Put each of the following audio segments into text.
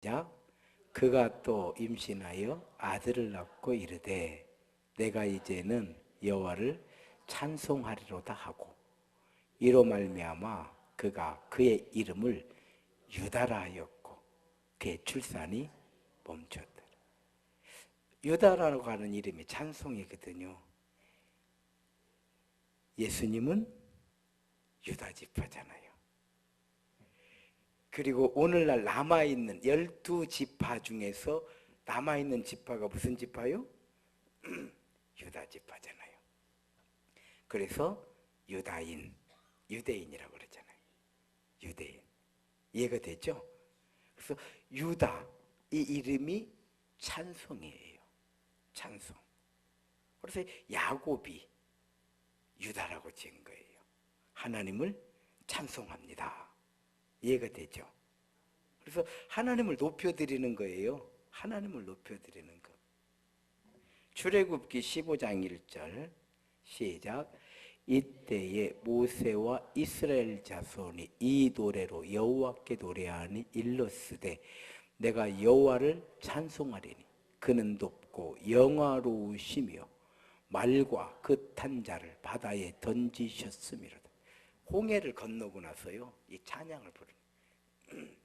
자, 그가 또 임신하여 아들을 낳고 이르되 내가 이제는 여호와를 찬송하리로다 하고 이로 말미암아 그가 그의 이름을 유다라 하였고 그의 출산이 멈췄다. 유다라고 하는 이름이 찬송이거든요. 예수님은 유다 지파잖아요. 그리고 오늘날 남아있는 12지파 중에서 남아있는 지파가 무슨 지파요? 유다 지파잖아요. 그래서 유다인, 유대인이라고 그러잖아요. 유대인. 이해가 되죠? 그래서 유다, 이 이름이 찬송이에요. 찬송. 그래서 야곱이 유다라고 지은 거예요. 하나님을 찬송합니다. 이해가 되죠? 그래서 하나님을 높여드리는 거예요. 하나님을 높여드리는 거. 출애굽기 15장 1절 시작. 이때에 모세와 이스라엘 자손이 이 노래로 여호와께 노래하니 일렀으되 내가 여호와를 찬송하리니 그는 높고 영화로우시며 말과 그 탄 자를 바다에 던지셨음이로다. 홍해를 건너고 나서요 이 찬양을 부르는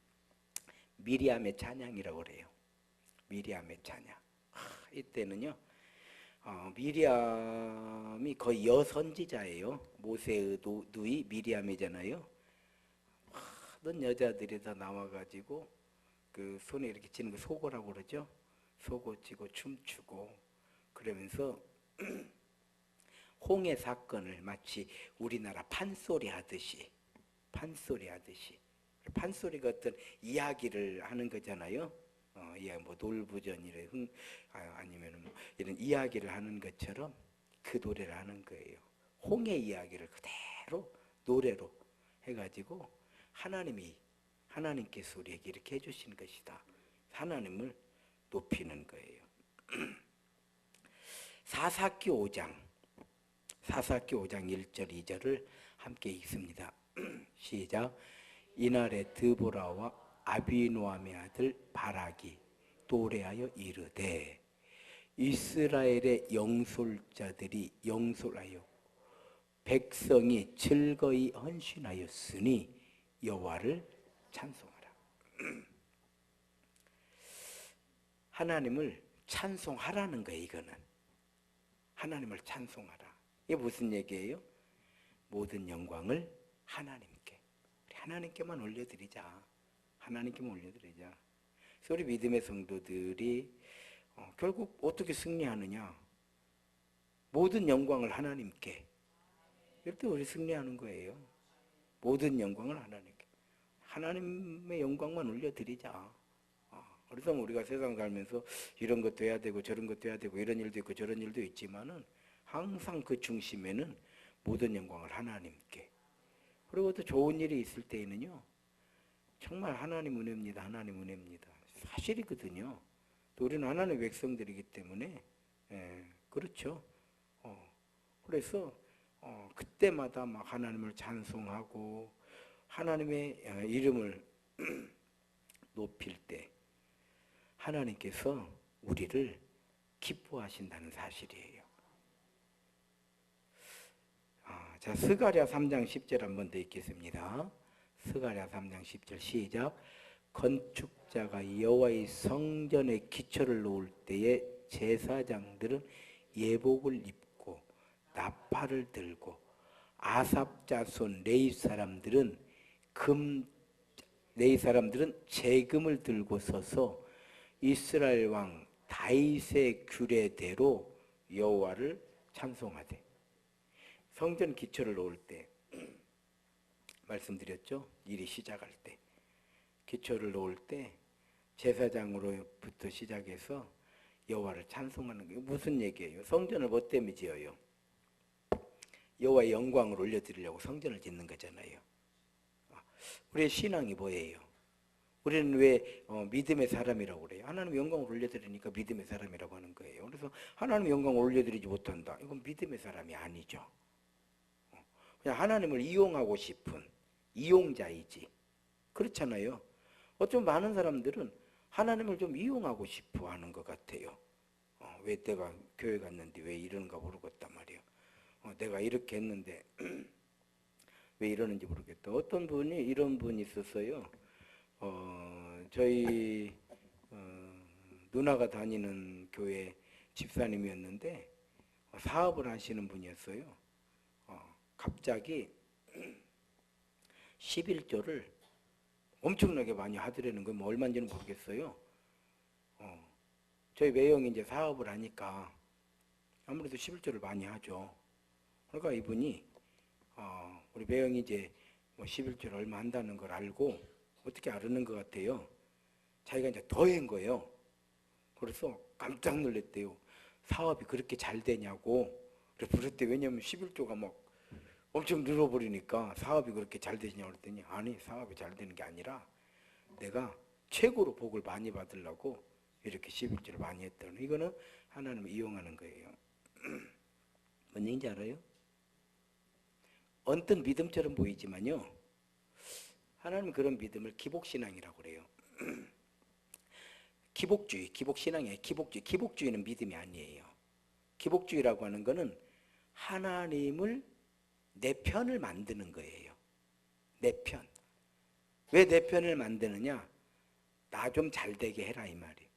미리암의 찬양이라고 그래요. 미리암의 찬양. 이때는요 미리암이 거의 여선지자예요. 모세의 누이 미리암이잖아요. 많은 여자들이 다 나와가지고 그 손에 이렇게 치는 거 소고라고 그러죠. 소고 치고 춤추고 그러면서 홍해 사건을 마치 우리나라 판소리 하듯이 판소리가 어떤 이야기를 하는 거잖아요. 뭐 놀부전이래 아니면 뭐 이런 이야기를 하는 것처럼 그 노래를 하는 거예요. 홍해 이야기를 그대로 노래로 해가지고 하나님께서 우리에게 이렇게 해주신 것이다. 하나님을 높이는 거예요. 사사기 5장 1절 2절을 함께 읽습니다. 시작. 이날에 드보라와 아비노함의 아들 바락이 노래하여 이르되 이스라엘의 영솔자들이 영솔하여 백성이 즐거이 헌신하였으니 여호와를 찬송하라. 하나님을 찬송하라는 거예요. 이거는 하나님을 찬송하라. 이게 무슨 얘기예요? 모든 영광을 하나님께, 우리 하나님께만 올려드리자. 하나님께만 올려드리자. 그래서 우리 믿음의 성도들이 결국 어떻게 승리하느냐? 모든 영광을 하나님께. 이럴 때 우리 승리하는 거예요. 모든 영광을 하나님께. 하나님의 영광만 올려드리자. 그래서 우리가 세상 살면서 이런 것도 해야 되고 저런 것도 해야 되고 이런 일도 있고 저런 일도 있지만은 항상 그 중심에는 모든 영광을 하나님께. 그리고 또 좋은 일이 있을 때에는요 정말 하나님 은혜입니다. 하나님 은혜입니다. 사실이거든요. 또 우리는 하나님의 백성들이기 때문에 그렇죠. 그래서 그때마다 막 하나님을 찬송하고 하나님의 이름을 높일 때 하나님께서 우리를 기뻐하신다는 사실이에요. 자, 스가랴 3장 10절 한번 더 읽겠습니다. 스가랴 3장 10절 시작. 건축자가 여호와의 성전에 기초를 놓을 때에 제사장들은 예복을 입고 나팔을 들고 아삽 자손 레위 사람들은 재금을 들고 서서 이스라엘 왕 다윗의 규례대로 여호와를 찬송하되. 성전 기초를 놓을 때 말씀드렸죠. 일이 시작할 때 기초를 놓을 때 제사장으로부터 시작해서 여호와를 찬송하는 게 무슨 얘기예요? 성전을 뭐 때문에 지어요? 여호와의 영광을 올려드리려고 성전을 짓는 거잖아요. 우리의 신앙이 뭐예요? 우리는 왜 믿음의 사람이라고 그래요? 하나님의 영광을 올려드리니까 믿음의 사람이라고 하는 거예요. 그래서 하나님의 영광을 올려드리지 못한다. 이건 믿음의 사람이 아니죠. 그냥 하나님을 이용하고 싶은 이용자이지. 그렇잖아요. 어쩌면 많은 사람들은 하나님을 좀 이용하고 싶어 하는 것 같아요. 왜 내가 교회 갔는데 왜 이러는가 모르겠단 말이에요. 내가 이렇게 했는데 왜 이러는지 모르겠다. 어떤 분이 이런 분이 있었어요. 저희 누나가 다니는 교회 집사님이었는데 사업을 하시는 분이었어요. 갑자기 11조를 엄청나게 많이 하더라는 거예요. 뭐 얼마인지는 모르겠어요. 저희 매형이 이제 사업을 하니까 아무래도 11조를 많이 하죠. 그러니까 이분이 우리 매형이 이제 뭐 11조를 얼마 한다는 걸 알고 어떻게 알았는 것 같아요. 자기가 이제 더 한 거예요. 그래서 깜짝 놀랐대요. 사업이 그렇게 잘 되냐고. 그래서 그랬대. 왜냐면 11조가 막 엄청 늘어버리니까 사업이 그렇게 잘 되냐고 그랬더니 아니 사업이 잘 되는 게 아니라 내가 최고로 복을 많이 받으려고 이렇게 11조를 많이 했다는 이거는 하나님을 이용하는 거예요. 뭔 얘기인지 알아요? 언뜻 믿음처럼 보이지만요. 하나님은 그런 믿음을 기복신앙이라고 그래요. 기복주의, 기복신앙이에요. 기복주의는 믿음이 아니에요. 기복주의라고 하는 거는 하나님을 내 편을 만드는 거예요. 내 편. 왜 내 편을 만드느냐? 나 좀 잘 되게 해라 이 말이에요.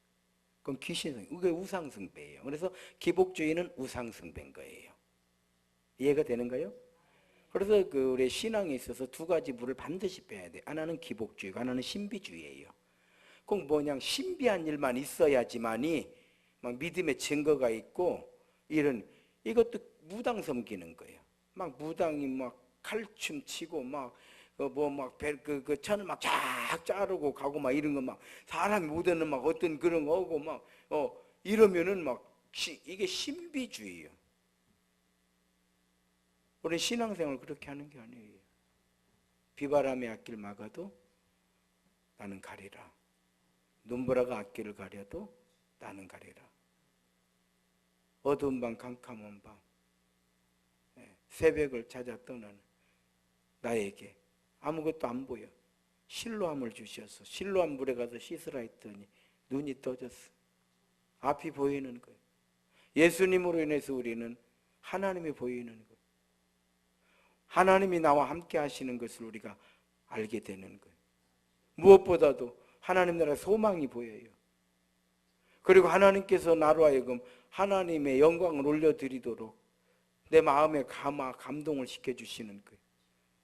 그럼 귀신성, 이게 우상숭배예요. 그래서 기복주의는 우상숭배인 거예요. 이해가 되는가요? 그래서 그 우리 신앙에 있어서 두 가지 물을 반드시 빼야 돼. 하나는 기복주의고 하나는 신비주의예요. 꼭 뭐냐 신비한 일만 있어야지만이 막 믿음의 증거가 있고 이런 이것도 무당 섬기는 거예요. 막 무당이 막 칼춤 치고 막 뭐 막 그 천을 막 쫙 자르고 가고 막 이런 거 막 사람이 못 얻는 막 어떤 그런 거 하고 막 이러면은 막 이게 신비주의예요. 우리 신앙생활 그렇게 하는 게 아니에요. 비바람이 앞길 막아도 나는 가리라. 눈보라가 앞길을 가려도 나는 가리라. 어두운 밤 캄캄한 밤 새벽을 찾아 떠나는 나에게 아무것도 안 보여. 실로암을 주셔서 실로암 물에 가서 씻으라 했더니 눈이 떠졌어. 앞이 보이는 거예요. 예수님으로 인해서 우리는 하나님이 보이는 거예요. 하나님이 나와 함께 하시는 것을 우리가 알게 되는 거예요. 무엇보다도 하나님 나라의 소망이 보여요. 그리고 하나님께서 나로 하여금 하나님의 영광을 올려드리도록 내 마음에 감동을 시켜주시는 거예요.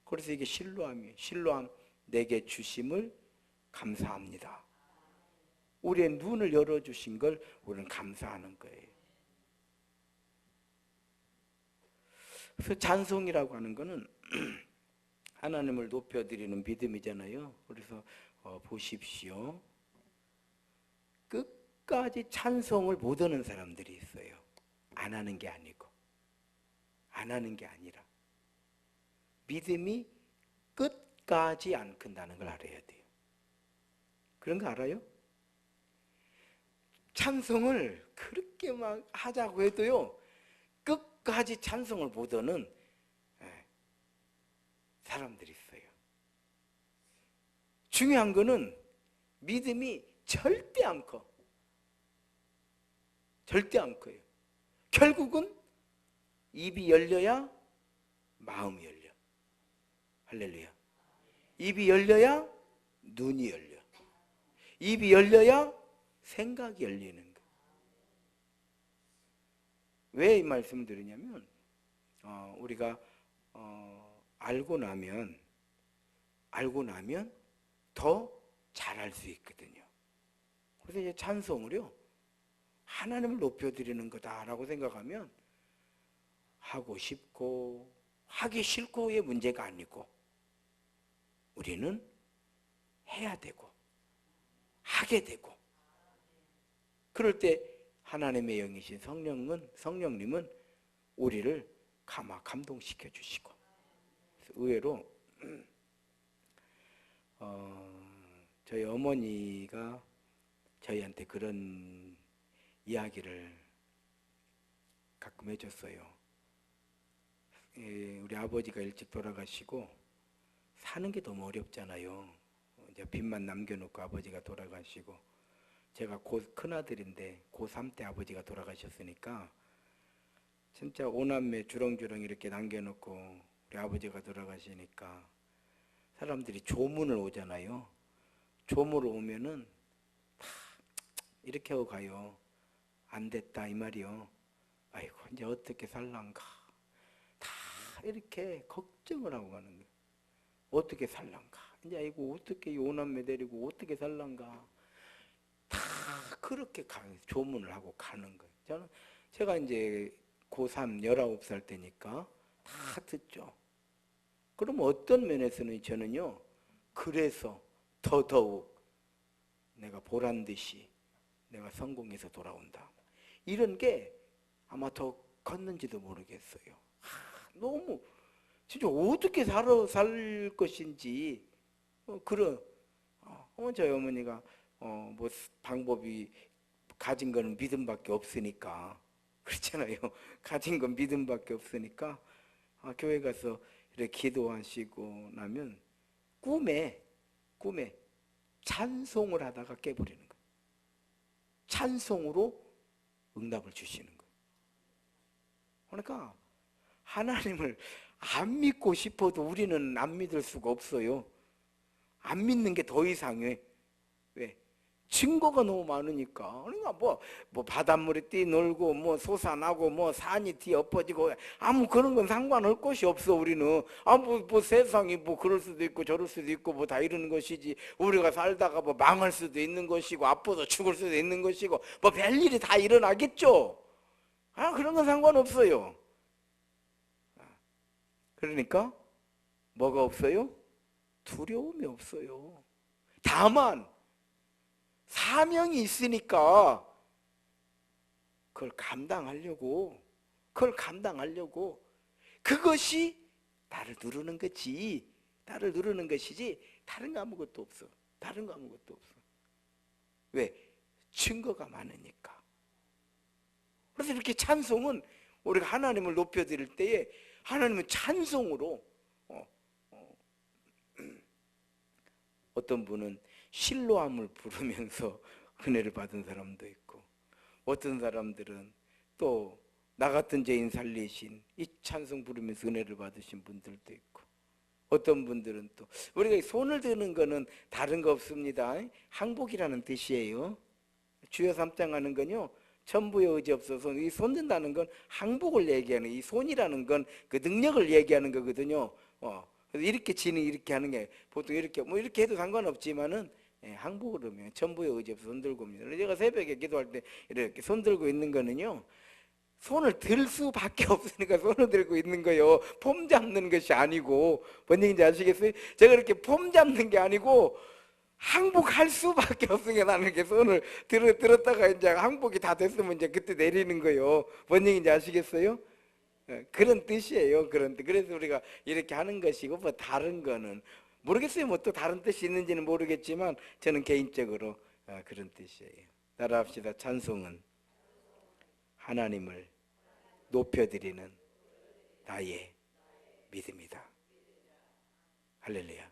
그래서 이게 실로암이에요. 실로암 내게 주심을 감사합니다. 우리의 눈을 열어주신 걸 우리는 감사하는 거예요. 그래서 찬송이라고 하는 거는 하나님을 높여드리는 믿음이잖아요. 그래서 보십시오. 끝까지 찬송을 못 하는 사람들이 있어요. 안 하는 게 아니고. 안 하는 게 아니라. 믿음이 끝까지 안 큰다는 걸 알아야 돼요. 그런 거 알아요? 찬송을 그렇게 막 하자고 해도요. 끝까지 찬송을 못 하는 사람들이 있어요. 중요한 거는 믿음이 절대 안 커. 절대 안 커요. 결국은 입이 열려야 마음이 열려. 할렐루야. 입이 열려야 눈이 열려. 입이 열려야 생각이 열리는 거예요. 왜 이 말씀을 드리냐면 우리가 알고 나면 더 잘할 수 있거든요. 그래서 이제 찬송을요 하나님을 높여드리는 거다라고 생각하면 하고 싶고 하기 싫고의 문제가 아니고 우리는 해야 되고 하게 되고 그럴 때 하나님의 영이신 성령님은 우리를 감동시켜 주시고 의외로 저희 어머니가 저희한테 그런 이야기를 가끔 해줬어요. 우리 아버지가 일찍 돌아가시고 사는 게 너무 어렵잖아요. 이제 빚만 남겨놓고 아버지가 돌아가시고 제가 큰아들인데 고3 때 아버지가 돌아가셨으니까 진짜 오남매 주렁주렁 이렇게 남겨놓고 우리 아버지가 돌아가시니까 사람들이 조문을 오잖아요. 조문을 오면은 다 이렇게 하고 가요. 안 됐다 이 말이요. 아이고 이제 어떻게 살란가. 다 이렇게 걱정을 하고 가는 거예요. 어떻게 살란가. 이제 아이고 어떻게 오남매 데리고 어떻게 살란가. 다 그렇게 조문을 하고 가는 거예요. 제가 이제 고3 19살 때니까 다 듣죠. 그럼 어떤 면에서는 저는요, 그래서 더더욱 내가 보란 듯이 내가 성공해서 돌아온다. 이런 게 아마 더 컸는지도 모르겠어요. 너무 진짜 어떻게 살 것인지 그런 저희 어머니가 뭐 방법이 가진 거는 믿음밖에 없으니까 그렇잖아요. 가진 건 믿음밖에 없으니까 교회 가서 이렇게 기도하시고 나면 꿈에 찬송을 하다가 깨버리는 거예요. 찬송으로 응답을 주시는 거예요. 그러니까 하나님을 안 믿고 싶어도 우리는 안 믿을 수가 없어요. 안 믿는 게 더 이상해. 왜? 증거가 너무 많으니까. 그러니까 뭐 바닷물에 뛰놀고 뭐 솟아나고 뭐 산이 뒤엎어지고 아무 그런 건 상관할 것이 없어. 우리는 뭐 세상이 뭐 그럴 수도 있고 저럴 수도 있고 뭐 다 이러는 것이지. 우리가 살다가 뭐 망할 수도 있는 것이고 아파서 죽을 수도 있는 것이고 뭐 별일이 다 일어나겠죠. 그런 건 상관없어요. 그러니까 뭐가 없어요? 두려움이 없어요. 다만 사명이 있으니까 그걸 감당하려고 그것이 나를 누르는 거지. 나를 누르는 것이지 다른 거 아무것도 없어. 다른 거 아무것도 없어. 왜? 증거가 많으니까. 그래서 이렇게 찬송은 우리가 하나님을 높여드릴 때에 하나님은 찬송으로 어떤 분은 실로암을 부르면서 은혜를 받은 사람도 있고 어떤 사람들은 또 나 같은 죄인 살리신 이 찬송 부르면서 은혜를 받으신 분들도 있고 어떤 분들은 또 우리가 손을 드는 거는 다른 거 없습니다. 항복이라는 뜻이에요. 주여 삼장하는 건요 천부의 의지 없어서 이 손 든다는 건 항복을 얘기하는 이 손이라는 건 그 능력을 얘기하는 거거든요. 그래서 이렇게 지는 이렇게 하는 게 보통 이렇게 뭐 이렇게 해도 상관없지만은 항복을 하면 천부의 의지 없어 손 들고 옵니다. 제가 새벽에 기도할 때 이렇게 손 들고 있는 거는요 손을 들 수밖에 없으니까 손을 들고 있는 거예요. 폼 잡는 것이 아니고 뭔 얘기인지 아시겠어요? 제가 이렇게 폼 잡는 게 아니고 항복할 수밖에 없으니까 나는 이렇게 손을 들었다가 이제 항복이 다 됐으면 이제 그때 내리는 거예요. 뭔 얘기인지 아시겠어요? 그런 뜻이에요. 그런 뜻. 그래서 우리가 이렇게 하는 것이고 뭐 다른 거는 모르겠어요. 뭐 또 다른 뜻이 있는지는 모르겠지만 저는 개인적으로 그런 뜻이에요. 따라합시다. 찬송은 하나님을 높여드리는 나의 믿음이다. 할렐루야.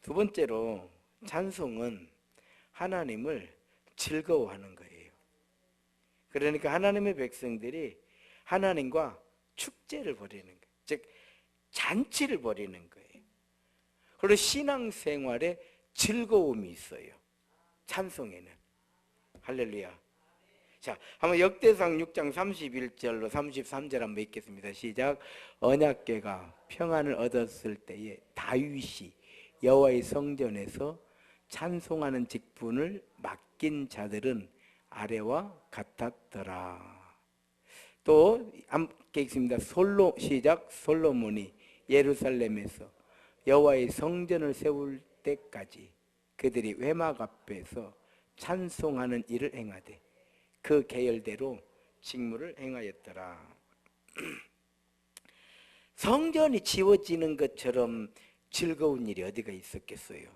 두 번째로 찬송은 하나님을 즐거워하는 거예요. 그러니까 하나님의 백성들이 하나님과 축제를 벌이는 거예요. 즉 잔치를 벌이는 거예요. 그리고 신앙생활에 즐거움이 있어요. 찬송에는. 할렐루야. 자, 한번 역대상 6장 31절로 33절 한번 읽겠습니다. 시작. 언약궤가 평안을 얻었을 때에 다윗이 여호와의 성전에서 찬송하는 직분을 맡긴 자들은 아래와 같았더라. 또 함께 읽습니다. 시작. 솔로몬이 예루살렘에서 여호와의 성전을 세울 때까지 그들이 회막 앞에서 찬송하는 일을 행하되 그 계열대로 직무를 행하였더라. 성전이 지어지는 것처럼 즐거운 일이 어디가 있었겠어요?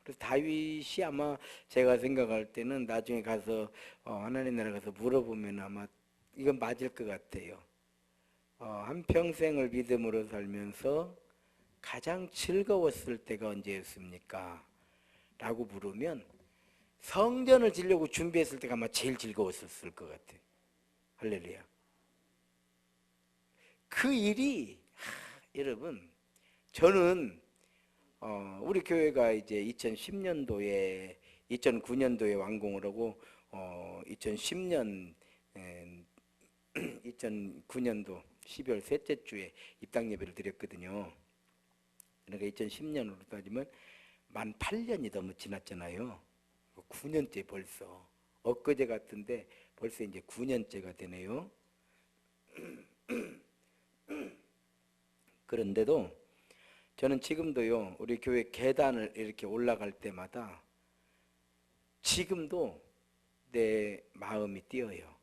그래서 다윗이 아마 제가 생각할 때는 나중에 가서 하나님 나라 가서 물어보면 아마 이건 맞을 것 같아요. 한평생을 믿음으로 살면서 가장 즐거웠을 때가 언제였습니까? 라고 물으면 성전을 지려고 준비했을 때가 아마 제일 즐거웠을 것 같아요. 할렐루야. 그 일이 여러분, 저는 우리 교회가 이제 2010년도에 2009년도에 완공을 하고 2010년 2009년도 12월 셋째 주에 입당 예배를 드렸거든요. 그러니까 2010년으로 따지면 만 8년이 너무 지났잖아요. 9년째 벌써. 엊그제 같은데 벌써 이제 9년째가 되네요. 그런데도 저는 지금도요, 우리 교회 계단을 이렇게 올라갈 때마다 지금도 내 마음이 뛰어요.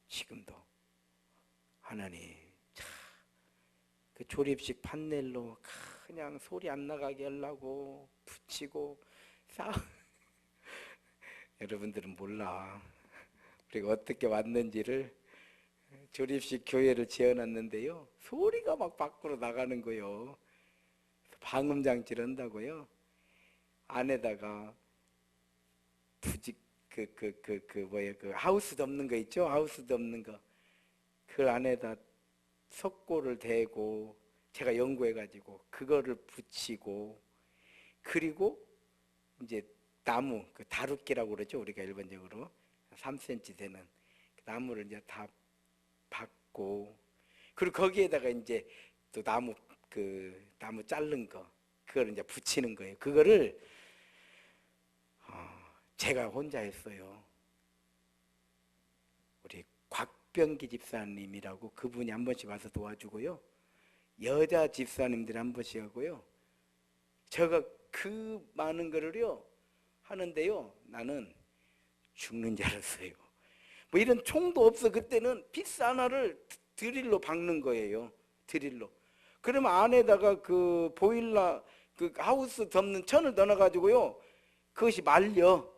지금도. 하나님, 그 조립식 판넬로 그냥 소리 안 나가게 하려고 붙이고 여러분들은 몰라. 우리가 어떻게 왔는지를. 조립식 교회를 지어놨는데요, 소리가 막 밖으로 나가는 거요. 방음장치를 한다고요. 안에다가 부직 그 하우스 덮는 거 있죠? 하우스 덮는 거. 그 안에다 석고를 대고 제가 연구해가지고 그거를 붙이고, 그리고 이제 나무, 그 다루끼라고 그러죠, 우리가 일반적으로 3cm 되는 그 나무를 이제 다 박고, 그리고 거기에다가 이제 또 나무 자른 거, 그걸 이제 붙이는 거예요. 그거를 제가 혼자 했어요. 우리 곽병기 집사님이라고 그분이 한 번씩 와서 도와주고요. 여자 집사님들이 한 번씩 하고요. 제가 그 많은 거를요 하는데요, 나는 죽는 줄 알았어요. 뭐 이런 총도 없어. 그때는 피스 하나를 드릴로 박는 거예요. 드릴로. 그러면 안에다가 그 보일러, 그 하우스 덮는 천을 넣어가지고요, 그것이 말려.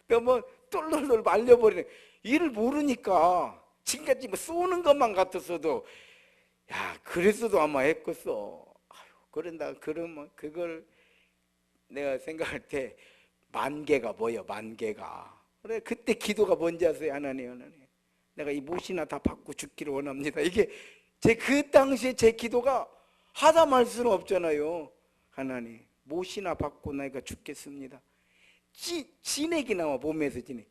그러면 똘똘똘 말려버리네. 일을 모르니까 지금까지 뭐 쏘는 것만 같았어도, 야, 그랬어도 아마 했겠어. 그런다. 그러면 그걸 내가 생각할 때 만개가 뭐예요? 만개가. 그래, 그때 기도가 뭔지 아세요? 하나님, 내가 이 못이나 다 받고 죽기를 원합니다. 이게 그 당시에 제 기도가 하다 말 수는 없잖아요. 하나님, 못이나 받고 내가 죽겠습니다. 진액이 나와, 몸에서 진액.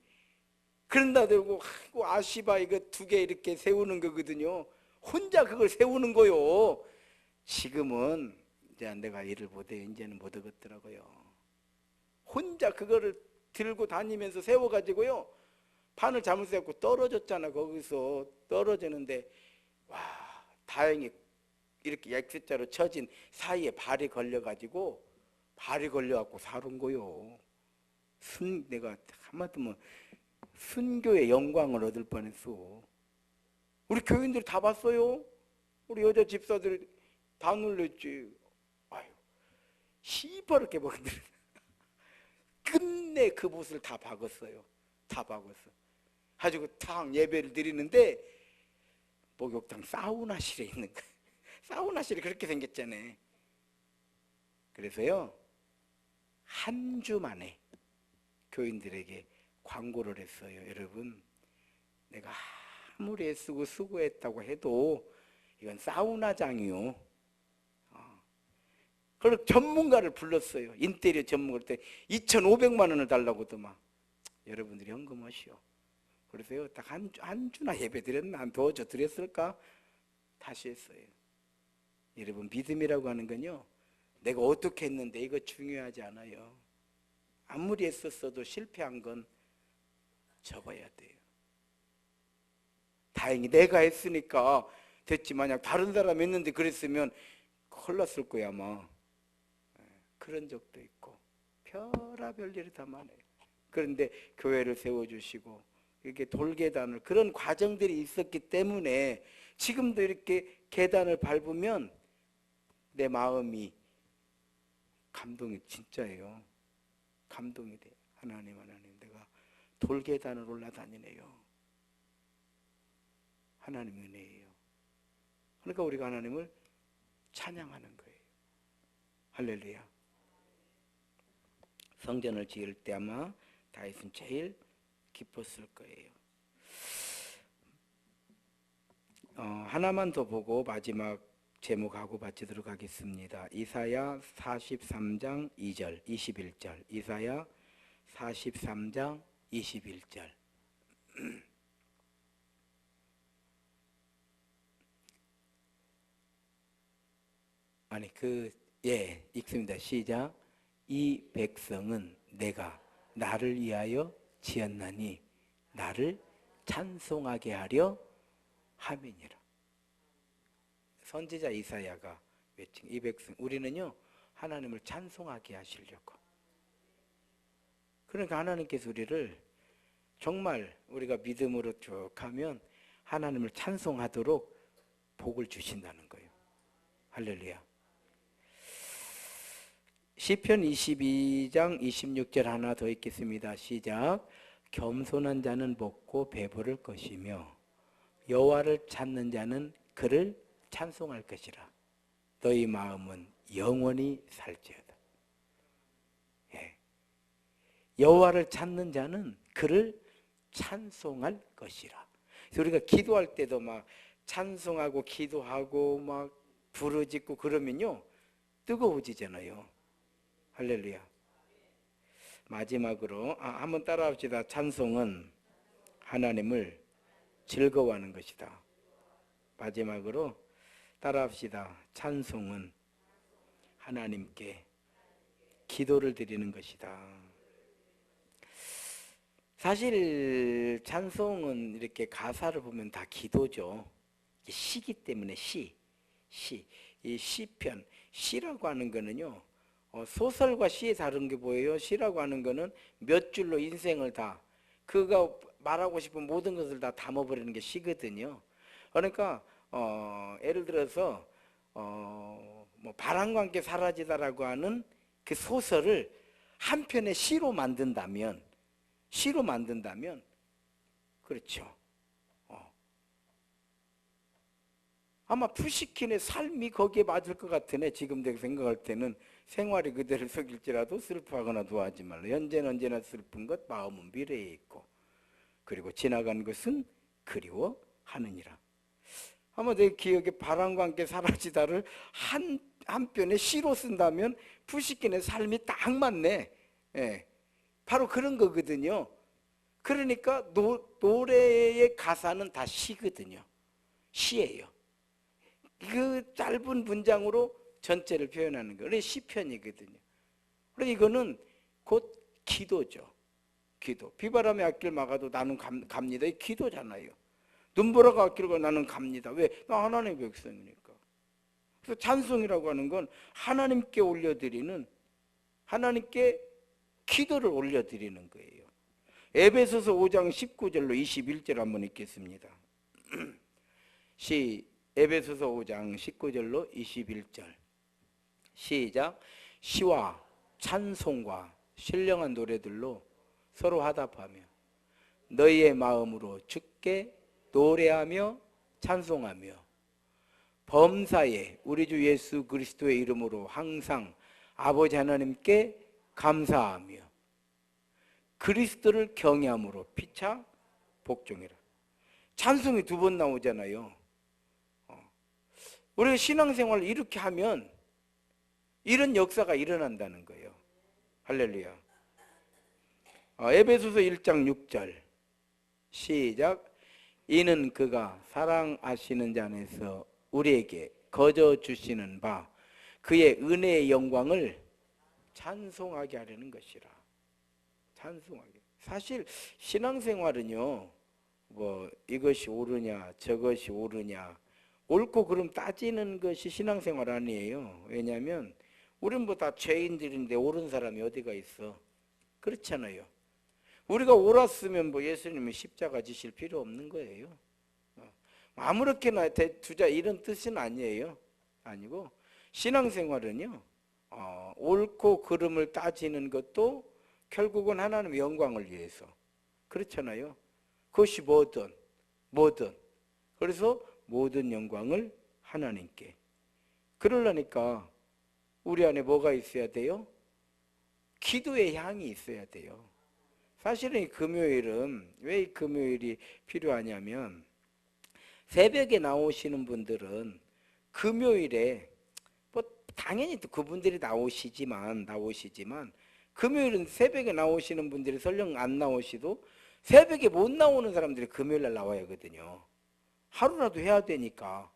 그런다 들고 아시바 이거 2개 이렇게 세우는 거거든요. 혼자 그걸 세우는 거요. 지금은 이제 내가 일을 못해. 이제는 못 하겠더라고요. 혼자 그거를 들고 다니면서 세워가지고요, 판을 잘못 세웠고 떨어졌잖아. 거기서 떨어지는데, 와, 다행히 이렇게 X자로 쳐진 사이에 발이 걸려가지고 살은 거요. 내가 한마디면 순교의 영광을 얻을 뻔했어. 우리 교인들이 다 봤어요. 우리 여자 집사들이 다 놀랬지. 아유, 시퍼렇게 먹는데 끝내 그 못을 다 박았어요. 다 박았어. 가지고 탁 예배를 드리는데 목욕탕 사우나실에 있는 거예요. 사우나실이 그렇게 생겼잖아요. 그래서요, 한 주 만에 교인들에게 광고를 했어요. 여러분, 내가 아무리 애쓰고 수고했다고 해도 이건 사우나장이요. 그리고 전문가를 불렀어요. 인테리어 전문가를 때 2,500만 원을 달라고 하더만. 여러분들이 현금하시오. 그래서요, 딱 한 주나 예배 드렸나, 안 더 드렸을까? 다시 했어요. 여러분, 믿음이라고 하는 건요, 내가 어떻게 했는데 이거 중요하지 않아요. 아무리 했었어도 실패한 건 접어야 돼요. 다행히 내가 했으니까 됐지, 만약 다른 사람이 했는데 그랬으면 큰일 났을 거야 아마. 그런 적도 있고 별의별 일이 다 많아요. 그런데 교회를 세워주시고 이렇게 돌계단을, 그런 과정들이 있었기 때문에 지금도 이렇게 계단을 밟으면 내 마음이 감동이 진짜예요. 감동이 돼요. 하나님, 내가 돌계단을 올라다니네요. 하나님 은혜예요. 그러니까 우리가 하나님을 찬양하는 거예요. 할렐루야. 성전을 지을 때 아마 다윗은 제일 기뻤을 거예요. 하나만 더 보고 마지막 제목하고 마치도록 하겠습니다. 이사야 43장 2절, 21절. 이사야 43장 21절. 읽습니다. 시작. 이 백성은 내가 나를 위하여 지었나니 나를 찬송하게 하려 함이니라. 선지자 이사야가 외친 이 백성, 우리는요 하나님을 찬송하게 하시려고. 그러니까 하나님께서 우리를 정말 우리가 믿음으로 쭉 하면 하나님을 찬송하도록 복을 주신다는 거예요. 할렐루야. 시편 22장 26절 하나 더 읽겠습니다. 시작. 겸손한 자는 먹고 배부를 것이며 여호와를 찾는 자는 그를 찬송할 것이라. 너희 마음은 영원히 살지어다. 여호와를 찾는 자는 그를 찬송할 것이라. 그래서 우리가 기도할 때도 막 찬송하고 기도하고 막 부르짖고 그러면요 뜨거워지잖아요. 할렐루야. 마지막으로 한번 따라합시다. 찬송은 하나님을 즐거워하는 것이다. 마지막으로 따라합시다. 찬송은 하나님께 기도를 드리는 것이다. 사실 찬송은 이렇게 가사를 보면 다 기도죠. 시기 때문에 이 시편, 시라고 하는 거는요 소설과 시에 다른 게 뭐예요? 시라고 하는 거는 몇 줄로 인생을 다 그가 말하고 싶은 모든 것을 다 담아버리는 게 시거든요. 그러니까 예를 들어서 뭐 바람과 함께 사라지다라고 하는 그 소설을 한 편의 시로 만든다면 그렇죠. 아마 푸시킨의 삶이 거기에 맞을 것 같으네. 지금 내가 생각할 때는 생활이 그대를 속일지라도 슬퍼하거나 노하지 말라. 현재는 언제나 슬픈 것 마음은 미래에 있고 그리고 지나간 것은 그리워하느니라. 아마 내 기억에 바람과 함께 사라지다를 한 편의 시로 쓴다면 푸시킨의 삶이 딱 맞네. 바로 그런 거거든요. 그러니까 노래의 가사는 다 시거든요. 시예요. 그 짧은 문장으로 전체를 표현하는 거예요. 시편이거든요. 그래서 이거는 곧 기도죠. 기도. 비바람의 앞길 막아도 나는 갑니다. 이 기도잖아요. 눈보라가 앞길고 나는 갑니다. 왜? 나 하나님의 백성이니까. 그래서 찬송이라고 하는 건 하나님께 올려드리는, 하나님께 기도를 올려드리는 거예요. 에베소서 5장 19절로 21절 한번 읽겠습니다. 에베소서 5장 19절로 21절 시작. 시와 찬송과 신령한 노래들로 서로 화답하며 너희의 마음으로 주께 노래하며 찬송하며 범사에 우리 주 예수 그리스도의 이름으로 항상 아버지 하나님께 감사하며 그리스도를 경외함으로 피차 복종해라. 찬송이 두 번 나오잖아요. 우리가 신앙생활을 이렇게 하면 이런 역사가 일어난다는 거예요. 할렐루야. 에베소서 1장 6절 시작. 이는 그가 사랑하시는 자 안에서 우리에게 거저 주시는 바 그의 은혜의 영광을 찬송하게 하려는 것이라. 찬송하게. 사실 신앙생활은요 뭐 이것이 옳으냐 저것이 옳으냐 옳고 그름 따지는 것이 신앙생활 아니에요. 왜냐하면 우린 뭐 다 죄인들인데 옳은 사람이 어디가 있어. 그렇잖아요. 우리가 옳았으면 뭐 예수님이 십자가 지실 필요 없는 거예요. 아무렇게나 두자 이런 뜻은 아니에요. 아니고 신앙생활은요 옳고 그름을 따지는 것도 결국은 하나님의 영광을 위해서 그렇잖아요. 그것이 뭐든 그래서 모든 영광을 하나님께. 그러려니까 우리 안에 뭐가 있어야 돼요? 기도의 향이 있어야 돼요. 사실은 이 금요일은 왜 이 금요일이 필요하냐면 새벽에 나오시는 분들은 금요일에 뭐 당연히 또 그분들이 나오시지만 금요일은 새벽에 나오시는 분들이 설령 안 나오시도 새벽에 못 나오는 사람들이 금요일 날 나와야 하거든요. 하루라도 해야 되니까.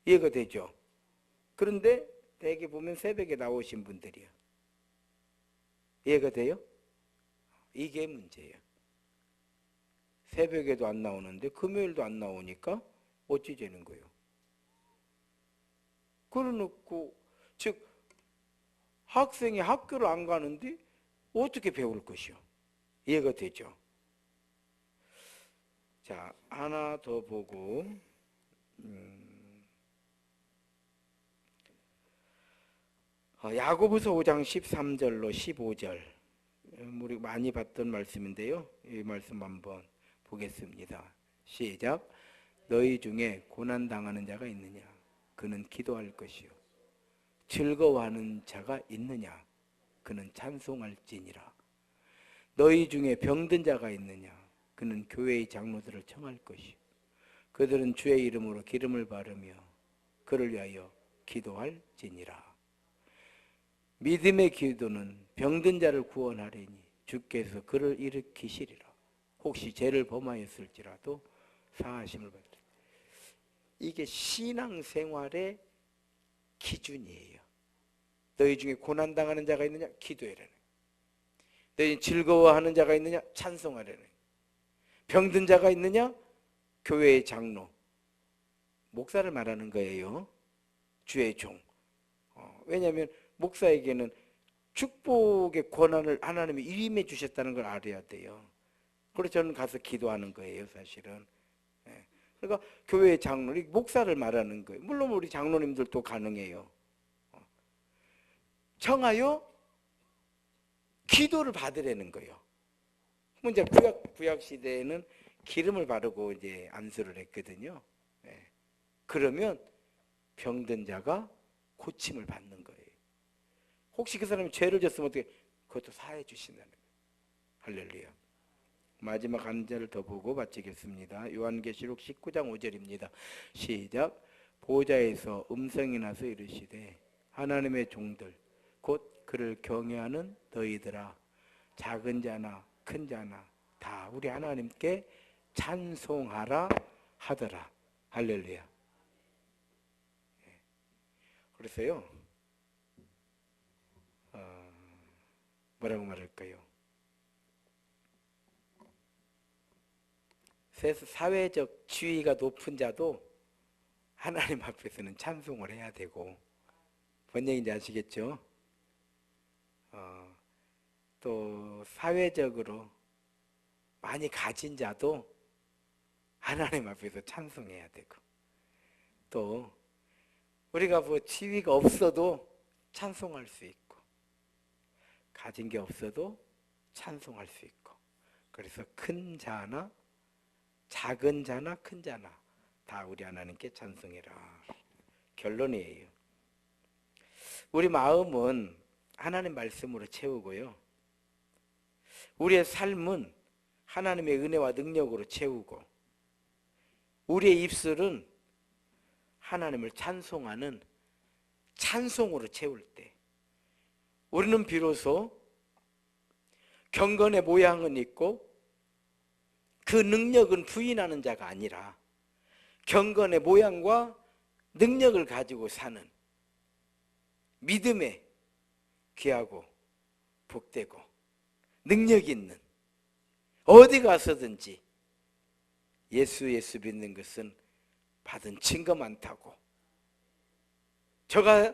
이해가 되죠? 그런데 대개 보면 새벽에 나오신 분들이요. 이해가 돼요? 이게 문제예요. 새벽에도 안 나오는데 금요일도 안 나오니까 어찌 되는 거예요? 그래놓고 즉 학생이 학교를 안 가는데 어떻게 배울 것이요? 이해가 되죠? 자, 하나 더 보고 야고보서 5장 13절로 15절 우리 많이 봤던 말씀인데요. 이 말씀 한번 보겠습니다. 시작. 너희 중에 고난당하는 자가 있느냐? 그는 기도할 것이요. 즐거워하는 자가 있느냐? 그는 찬송할지니라. 너희 중에 병든 자가 있느냐? 그는 교회의 장로들을 청할 것이요. 그들은 주의 이름으로 기름을 바르며 그를 위하여 기도할지니라. 믿음의 기도는 병든 자를 구원하리니 주께서 그를 일으키시리라. 혹시 죄를 범하였을지라도 사하심을 받으리라. 이게 신앙생활의 기준이에요. 너희 중에 고난당하는 자가 있느냐? 기도해라는. 너희 즐거워하는 자가 있느냐? 찬송하라는. 병든 자가 있느냐? 교회의 장로, 목사를 말하는 거예요. 주의 종. 왜냐하면 목사에게는 축복의 권한을 하나님이 임해 주셨다는 걸 알아야 돼요. 그래서 저는 가서 기도하는 거예요, 사실은. 그러니까 교회의 장로, 목사를 말하는 거예요. 물론 우리 장로님들도 가능해요. 청하여 기도를 받으라는 거예요. 이제 구약 시대에는 기름을 바르고 이제 안수를 했거든요. 그러면 병든 자가 고침을 받는 거예요. 혹시 그 사람이 죄를 졌으면 어떻게? 그것도 사해 주신다는 거예요. 할렐루야. 마지막 한 절을 더 보고 마치겠습니다. 요한계시록 19장 5절입니다. 시작. 보좌에서 음성이 나서 이르시되 하나님의 종들 곧 그를 경외하는 너희들아 작은 자나 큰 자나 다 우리 하나님께 찬송하라 하더라. 할렐루야. 그래서요 뭐라고 말할까요? 사회적 지위가 높은 자도 하나님 앞에서는 찬송을 해야 되고, 뭔 얘기인지 아시겠죠? 또 사회적으로 많이 가진 자도 하나님 앞에서 찬송해야 되고, 또 우리가 뭐 지위가 없어도 찬송할 수 있고, 가진 게 없어도 찬송할 수 있고, 그래서 큰 자나 작은 자나 큰 자나 다 우리 하나님께 찬송해라. 결론이에요. 우리 마음은 하나님 말씀으로 채우고요, 우리의 삶은 하나님의 은혜와 능력으로 채우고, 우리의 입술은 하나님을 찬송하는 찬송으로 채울 때 우리는 비로소 경건의 모양은 있고 그 능력은 부인하는 자가 아니라 경건의 모양과 능력을 가지고 사는 믿음에 귀하고 복되고 능력 있는, 어디 가서든지 예수 믿는 것은 받은 증거 많다고, 제가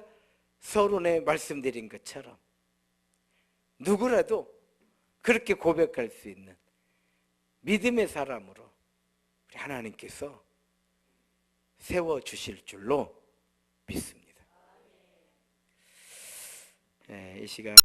서론에 말씀드린 것처럼 누구라도 그렇게 고백할 수 있는 믿음의 사람으로 우리 하나님께서 세워주실 줄로 믿습니다. 이 시간